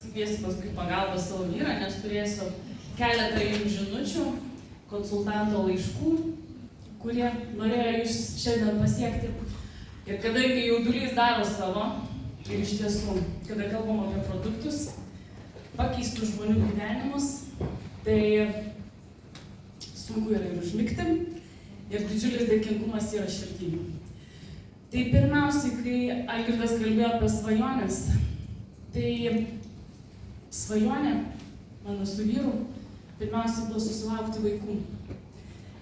Kviesiu paskui pagalbą savo vyrą, nes turėsiu keletą jums žinučių, konsultanto laiškų, kurie norėjo jūs šiandien pasiekti. Ir kadangi jaudulys daro savo, ir iš tiesų, kada kalbam apie produktus, pakeistų žmonių gyvenimus, tai sunku yra ir užmigti, ir didžiulis dėkingumas yra širdį. Tai pirmiausiai, kai Algirdas kalbėjo apie svajonės, tai svajonė, mano su vyru, pirmiausia buvo susilaukti vaikų.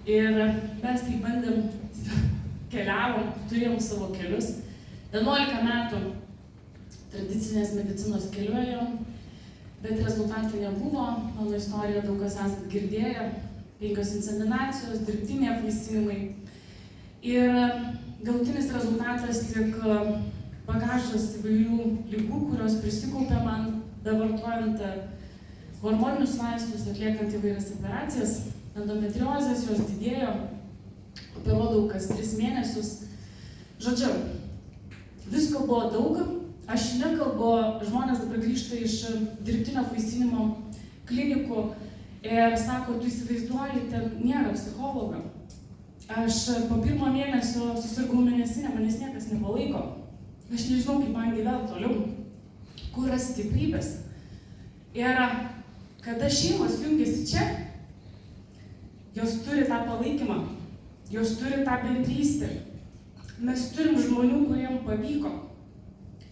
Ir mes tai bandėm, keliavom, turėjom savo kelius. 11 metų tradicinės medicinos keliu ėjom, bet rezultatų nebuvo. Mano istoriją daug kas esat girdėję. 5 inseminacijos, dirbtiniai apvaisinimai. Ir galutinis rezultatas tik bagažas įvairių ligų, kurios prisikaupė man, bevartojant hormoninius vaistus, atliekant įvairias operacijas, endometriozės, jos didėjo, operuodavau kas 3 mėnesius. Žodžiu, visko buvo daug, aš nekalbu, žmonės dabar grįžta iš dirbtinio apvaisinimo klinikų ir sako, tu įsivaizduoji, ten nėra psichologo. Aš po 1 mėnesio susirgau mėnesinę, manęs niekas nepalaiko. Aš nežinau, kaip man gyventi toliau. Kur yra stiprybės. Ir kada šeimos jungiasi čia, jos turi tą palaikymą, jos turi tą bendrystę. Mes turim žmonių, kuriem pavyko.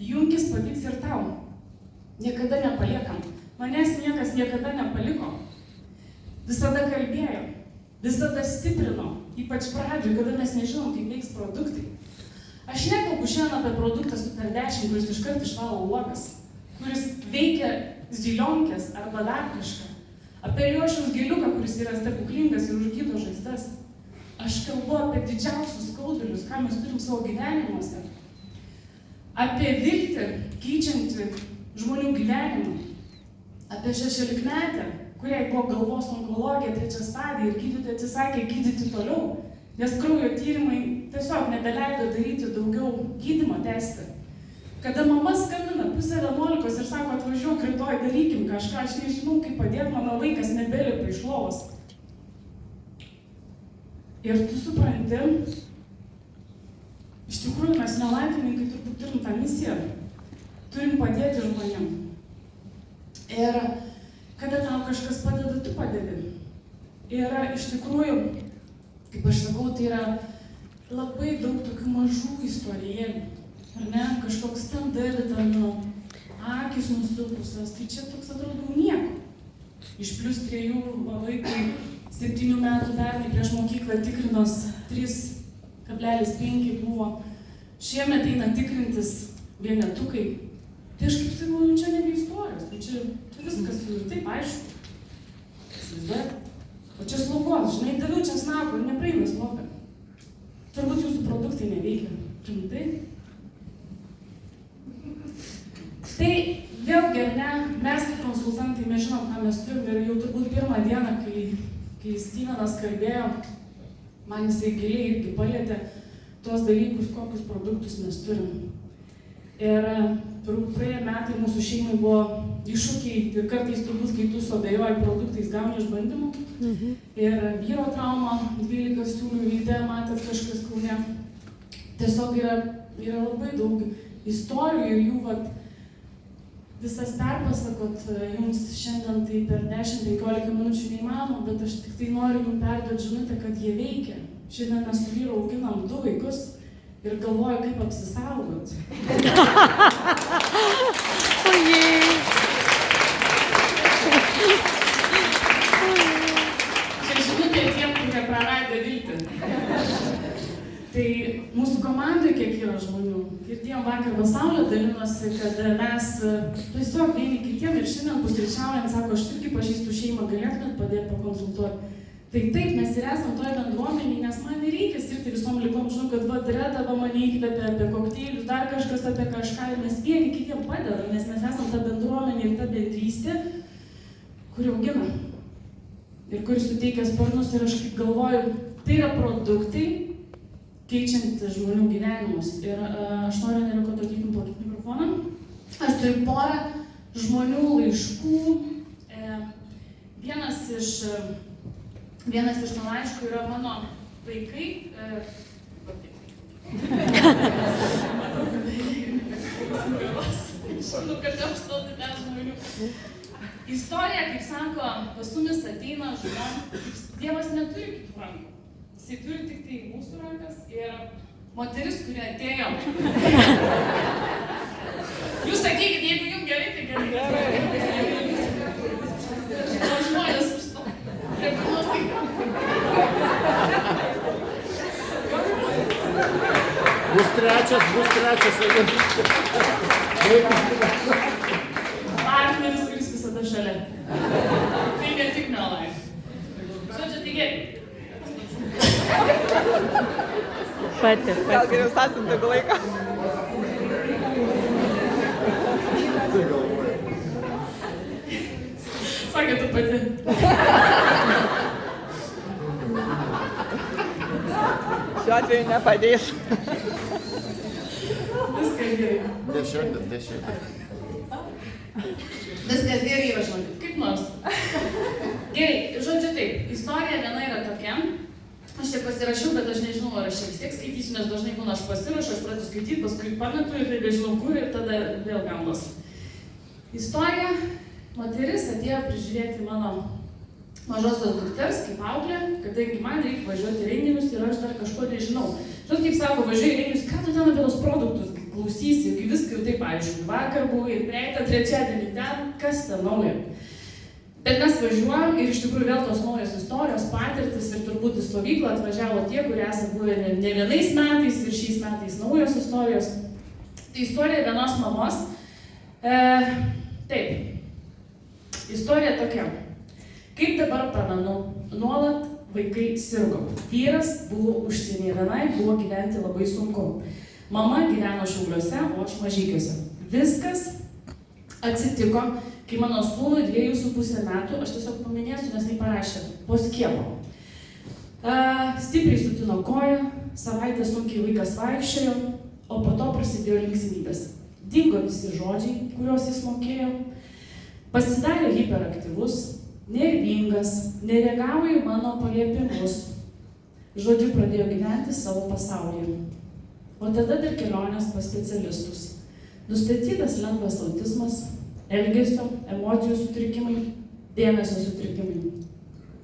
Jungis pavyks ir tau. Niekada nepaliekam. Manęs niekas niekada nepaliko. Visada kalbėjo, visada stiprino, ypač pradžioj, kada mes nežinom, kaip veiks produktai. Aš nekalbu šiandien apie produktą Super 10, kuris iškart išvalo uogas, kuris veikia zilionkės arba dar kažką. Apie Aliošiaus gėliuką, kuris yra stebuklingas ir užgydo žaizdas. Aš kalbu apie didžiausius skaudulius, ką mes turim savo gyvenimuose. Apie viltį, keičiantį žmonių gyvenimą. Apie 16-metę, kuriai buvo galvos onkologija 3 stadija ir gydytojai atsisakė gydyti toliau, nes kraujo tyrimai tiesiog nebeleido daryti daugiau gydymo tęsti. Kada mama skambina 10:30 ir sako, atvažiuok rytoj, darykim kažką, aš nežinau, kaip padėti, mano vaikas nebelipa iš lovos. Ir tu supranti, iš tikrųjų mes nelaikininkai turbūt turim tą misiją, turim padėti žmonėm. Ir kada tau kažkas padeda, tu padedi. Ir iš tikrųjų, kaip aš sakau, tai yra labai daug tokių mažų istorijėlių. Ar ne? Kažkoks ten D-vitamino, akys nusilpusios, tai čia toks atrodo nieko. Iš +3 vaikai 7 metų pernai prieš mokyklą tikrinos 3,5 buvo. Šiemet eina tikrintis vienetukai. Tai aš kaip sakau, čia nebe istorijos, tai čia viskas taip aišku. O čia slogos, žinai, daviau česnako ir nepraeina sloga. Turbūt jūsų produktai neveikia. Rimtai? Tai vėlgi, ne, mes kaip konsultantai, mes žinom, ką mes turim ir jau turbūt 1 dieną, kai Stevenas kalbėjo, man jisai giliai irgi palietė tuos dalykus, kokius produktus mes turim. Ir praėję metai mūsų šeimai buvo iššūkiai ir kartais turbūt, kai tu suabejoji produktais, gauni išbandymų. Ir vyro trauma, 12 siūlių ryte, matėt kažkas Kaune. Tiesiog yra labai daug istorijų ir jų visas perpasakot jums šiandien tai per 10-15 minučių neįmanoma, bet aš tik tai noriu jums perduoti žinutę, kad jie veikia. Šiandien mes su vyru auginam 2 vaikus ir galvoju, kaip apsisaugot. Čia žinutė tiem, kurie praradę viltį. Tai mūsų komandoje kiek yra žmonių. Girdėjom vakar pasaulio dalinosi, kad mes tiesiog vieni kitiem ir šiandien pusryčiaujant, sako, aš irgi pažįstu šeimą, galėtumėt padėti pakonsultuoti. Tai taip, mes ir esam toje bendruomenėje, nes man nereikia sirgti visom ligom, žinau, kad Reda mane įkvėpė apie kokteilius, dar kažkas apie kažką ir mes vieni kitiem padedam, nes mes esam ta bendruomenė ir ta bendrystė, kuri augina ir kuri suteikia sparnus ir aš kaip galvoju, tai yra produktai, keičiant žmonių gyvenimus. Ir aš noriu, kad atvykim po mikrofoną. Aš turiu porą žmonių laiškų. Vienas iš mano laiškų yra mano vaikai. Istorija, kaip sako, pas mumis ateina žmonių, Dievas neturi kitų rankų. Jisai turi tik tai mūsų rankas ir moteris, kuri atėjo. Jūs sakykit, jeigu jums gerai, tai gerai. Žinau žmonės už to. Bus trečias. Partneris, kuris visada šalia. Tai ne tik melai. Žodžiu, tai gerai. Gal geriau sąsinti tegu laiką. Sakė tu pati. Šiuo atveju nepadės. Viskas gerai. Dešimtas. Viskas gerai yra, žinokit, kaip nors. Gerai, žodžiu taip, istorija viena yra tokia. Aš čia pasirašiau, bet aš nežinau, ar aš vis tiek skaitysiu, nes dažnai būna aš pasirašau, aš pradedu skaityti, paskui pametu ir nebežinau kur ir tada vėl gaunas. Istorija, moteris atėjo prižiūrėti mano mažosios dukters kaip auklė, kadangi man reikia važiuoti į renginius ir aš dar kažko nežinau. Žinot, kaip sako, važiuoju į renginius, ką tu ten apie tos produktus klausysi, kai viską jau taip aišku. Vakar buvai ir praeitą trečiadienį ten, kas ten nauja. Bet mes važiuojam ir iš tikrųjų vėl tos naujos istorijos, patirtis ir turbūt į stovyklą atvažiavo tie, kurie esate buvę ne vienais metais ir šiais metais naujos istorijos. Tai istorija vienos mamos. Taip, istorija tokia. Kaip dabar pamenu, nuolat vaikai sirgo. Vyras buvo užsienyje, vienai buvo gyventi labai sunku. Mama gyveno Šiauliuose, o aš Mažeikiuose. Viskas atsitiko, kai mano sūnui 2,5 metų, aš tiesiog paminėsiu, nes jis parašė, po skiepo. Stipriai sutino koją, savaitę sunkiai vaikas vaikščiojo, o po to prasidėjo linksmybės. Dingo visi žodžiai, kuriuos jis mokėjo, pasidarė hiperaktyvus, nervingas, nereagavo į mano paliepimus. Žodžiu, pradėjo gyventi savo pasaulyje. O tada dar kelionės pas specialistus. Nustatytas lengvas autizmas, elgesio, emocijų sutrikimai, dėmesio sutrikimai.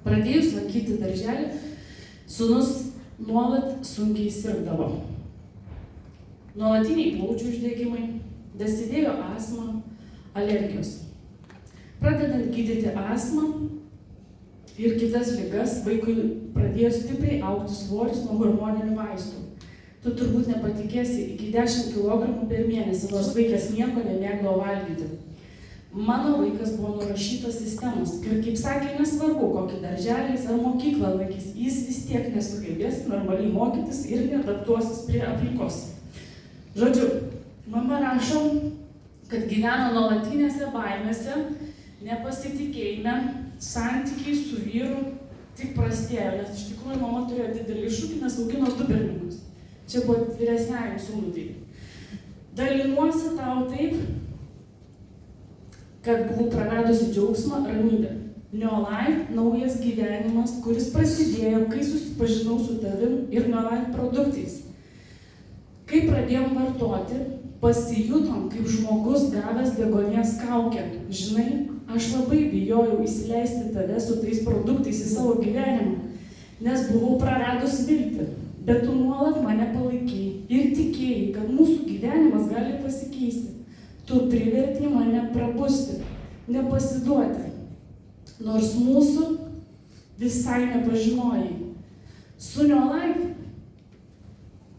Pradėjus lankyti darželį, sūnus nuolat sunkiai sirgdavo. Nuolatiniai plaučių uždegimai, dasidėjo astma, alergijos. Pradedant gydyti astmą ir kitas ligas, vaikui pradėjo stipriai augti svoris nuo hormoninių vaistų. Tu turbūt nepatikėsi, iki 10 kg per mėnesį, nors vaikas nieko nemėgdavo valgyti. Mano vaikas buvo nurašytas sistemos ir, kaip sakė, nesvarbu, kokį darželį ar mokyklą laikys, jis vis tiek nesugebės normaliai mokytis ir neadaptuosis prie aplinkos. Žodžiu, mama rašo, kad gyveno nuolatinėse baimėse, nepasitikėjime, santykiai su vyru tik prastėjo, nes iš tikrųjų mama turėjo didelį iššūkį, nes augino 2 berniukus. Čia buvo vyresniajam sūnui. Dalinuosi tau taip, kad buvau praradusi džiaugsmą, ramybę. Neolife naujas gyvenimas, kuris prasidėjo, kai susipažinau su tavim ir Neolife produktais. Kai pradėjom vartoti, pasijutom kaip žmogus gavęs deguonies kaukę. Žinai, aš labai bijojau įsileisti tave su tais produktais į savo gyvenimą, nes buvau praradus viltį. Bet tu nuolat mane palaikei ir tikėjai, kad mūsų gyvenimas gali pasikeisti. Tu privertei mane prabusti, nepasiduoti, nors mūsų visai nepažinojai. Su Neolife,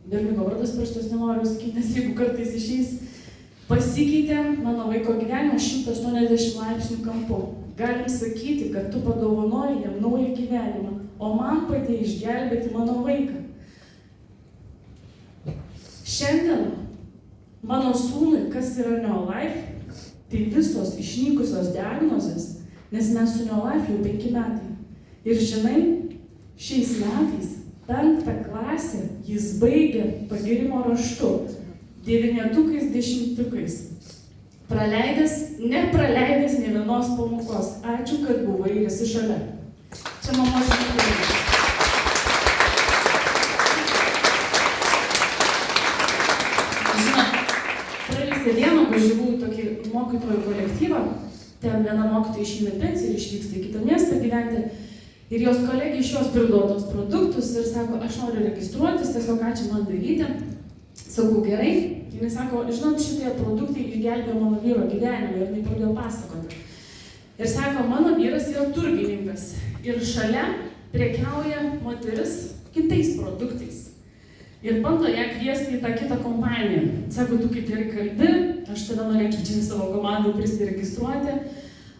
berniuko vardas praštas nenoriu sakyti, nes jeigu kartais išeis, pasikeitė mano vaiko gyvenimo 180 laipsnių kampu. Galim sakyti, kad tu padovanojai jam naują gyvenimą, o man padėjai išgelbėti mano vaiką. Šiandien mano sūnui, kas yra Neolife, tai visos išnykusios diagnozės, nes mes su Neolife jau 5 metai. Ir žinai, šiais metais 5 klasę jis baigė pagyrimo raštu, 9-10. nepraleidęs nė vienos pamokos. Ačiū, kad buvai ir esi šalia. Čia mama žinutė. Žinot, praėjusią dieną važiavau į tokį mokytojų kolektyvą. Ten viena mokytoja išeina į pensiją ir išvyksta į kitą miestą gyventi. Ir jos kolegė iš jos pirkdavo tos produktus ir sako, aš noriu registruotis, tiesiog ką čia man daryti. Sakau, gerai. Jis sako, žinot, šitie produktai išgelbėjo mano vyro gyvenimą ir jinai pradėjo pasakoti. Ir sako, mano vyras yra turgininkas ir šalia prekiauja moteris kitais produktais. Ir bando ją kviesti į tą kitą kompaniją. Sako, tu kaip gerai kalbi, aš tada norėčiau čia savo komandą prisiregistruoti.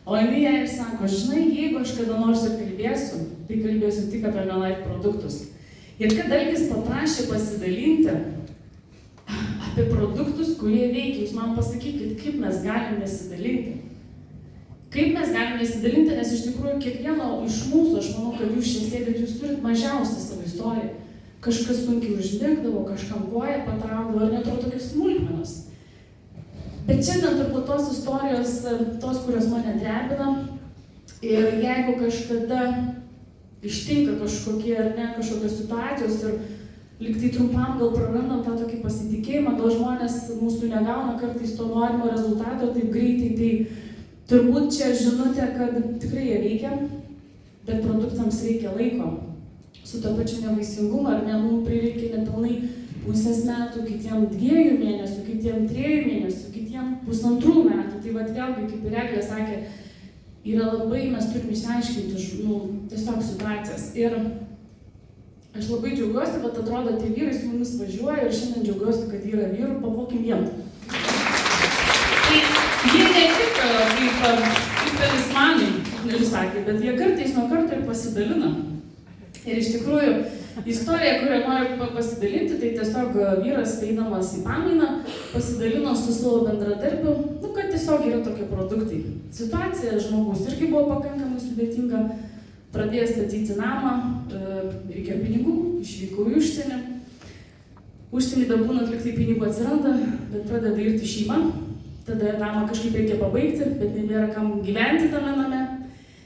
O jinai ją ir sako, žinai, jeigu aš kada nors ir kalbėsiu, tai kalbėsiu tik apie Neolife produktus. Ir kad Algis paprašė pasidalinti apie produktus, kurie veikia, jūs man pasakykit, kaip mes galim nesidalinti. Kaip mes galim nesidalinti, nes iš tikrųjų kiekvieno iš mūsų, aš manau, kad jūs čia sėdit, jūs turit mažiausią savo istoriją. Kažkas sunkiai užmigdavo, kažkam koją patraukdavo, ar netrodo tokios smulkmenos. Bet šiandien turbūt tos istorijos, tos, kurios mane drebina, ir jeigu kažkada ištinka kažkokie ar ne, kažkokios situacijos ir liktai trumpam gal prarandam tą tokį pasitikėjimą, gal žmonės mūsų negauna kartais to norimo rezultato taip greitai, tai turbūt čia žinutė, kad tikrai jie veikia, bet produktams reikia laiko. Su to pačiu nevaisingumu, ar ne, mums prireikia nepilnai pusės metų, kitiem 2 mėnesių, kitiem 3 mėnesių, kitiem 1,5 metų. Tai vat vėlgi, kaip ir Eglė sakė, yra labai, mes turime išsiaiškinti tiesiog situacijas. Ir aš labai džiaugiuosi, kad atrodo, tie vyrai su mumis važiuoja ir šiandien džiaugiuosi, kad yra vyrų, pamokim jiem. Tai jie ne tik kaip talismanai, kaip sakė, bet jie kartais nuo karto ir pasidalina. Ir iš tikrųjų, istorija, kurią noriu pasidalinti, tai tiesiog vyras eidamas į pamainą pasidalino su savo bendradarbiu, kad tiesiog yra tokie produktai. Situacija žmogus irgi buvo pakankamai sudėtinga. Pradėjo statyti namą, reikia pinigų, išvykau į užsienį. Užsienį dabūnant, lyg tai pinigų atsiranda, bet pradeda irti šeimą. Tada namą kažkaip reikia pabaigti, bet nebėra kam gyventi tame name.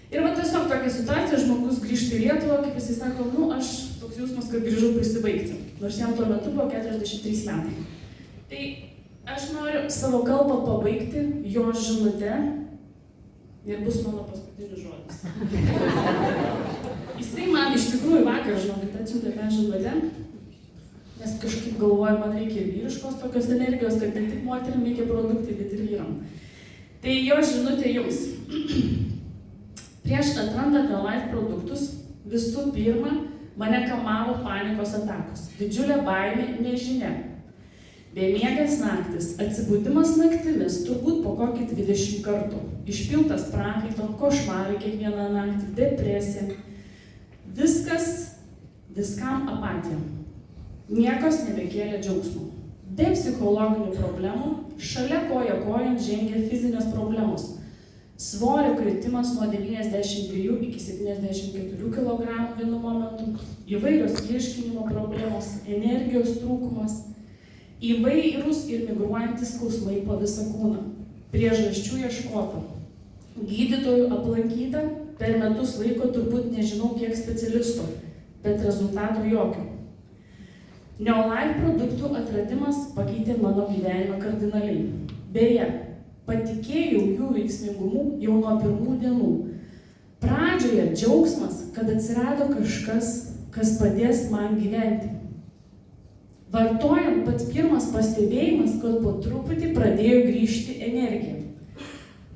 Ir va tiesiog tokia situacija, žmogus grįžta į Lietuvą, kaip jisai sako, aš toks jausmas, kad grįžau prisibaigti. Nors jam tuo metu buvo 43 metai. Tai aš noriu savo kalbą pabaigti jo žinute ir bus mano paskutinis žodis. Jisai man iš tikrųjų vakar, žinokit, atsiuntė tą žinutę, nes kažkaip galvoju, man reikia ir vyriškos tokios energijos, kad ne tik moterim reikia produktai, bet ir vyram. Tai jo žinutė jums. Prieš atrandant Neolife produktus, visų pirma, mane kamavo panikos atakos. Didžiulė baimė, nežinia. Bemiegas naktis, atsibudimas naktimis, turbūt po kokį 20 kartų. Išpiltas prakaito, košmarai kiekvieną naktį, depresija. Viskam apatija. Niekas nebekėlė džiaugsmo. Be psichologinių problemų, šalia koja kojon žengia fizinės problemos. Svorio kritimas nuo 92 iki 74 kg vienu momentu, įvairios virškinimo problemos, energijos trūkumas, įvairūs ir migruojantis skausmai po visą kūną. Priežasčių ieškota. Gydytojų aplankyta, per metus laiko turbūt nežinau kiek specialistų, bet rezultatų jokių. Neolife produktų atradimas pakeitė mano gyvenimą kardinaliai. Beje, patikėjau jų veiksmingumu jau nuo pirmų dienų. Pradžioje džiaugsmas, kad atsirado kažkas, kas padės man gyventi. Vartojant pats pirmas pastebėjimas, kad po truputį pradėjo grįžti energija.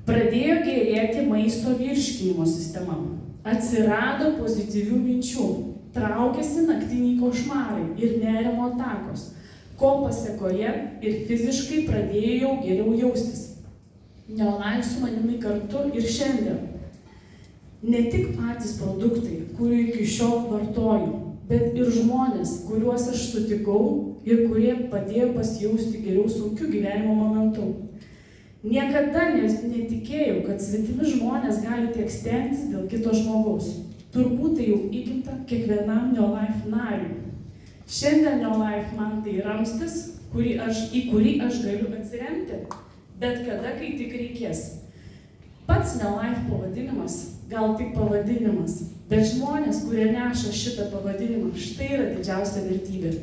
Pradėjo gerėti maisto virškinimo sistema. Atsirado pozityvių minčių. Traukėsi naktiniai košmarai ir nerimo atakos, ko pasekoje ir fiziškai pradėjau geriau jaustis. Neolife su manimi kartu ir šiandien. Ne tik patys produktai, kurių iki šiol vartoju, bet ir žmonės, kuriuos aš sutikau ir kurie padėjo pasijausti geriau sunkiu gyvenimo momentu. Niekada netikėjau, kad svetimi žmonės gali tiek stengtis dėl kito žmogaus. Turbūt tai jau įgimta kiekvienam Neolife nariui. Šiandien Neolife man tai ramstis, į kurį aš galiu atsiremti, bet kada, kai tik reikės. Pats ne Life pavadinimas, gal tik pavadinimas, bet žmonės, kurie neša šitą pavadinimą, štai yra didžiausia vertybė.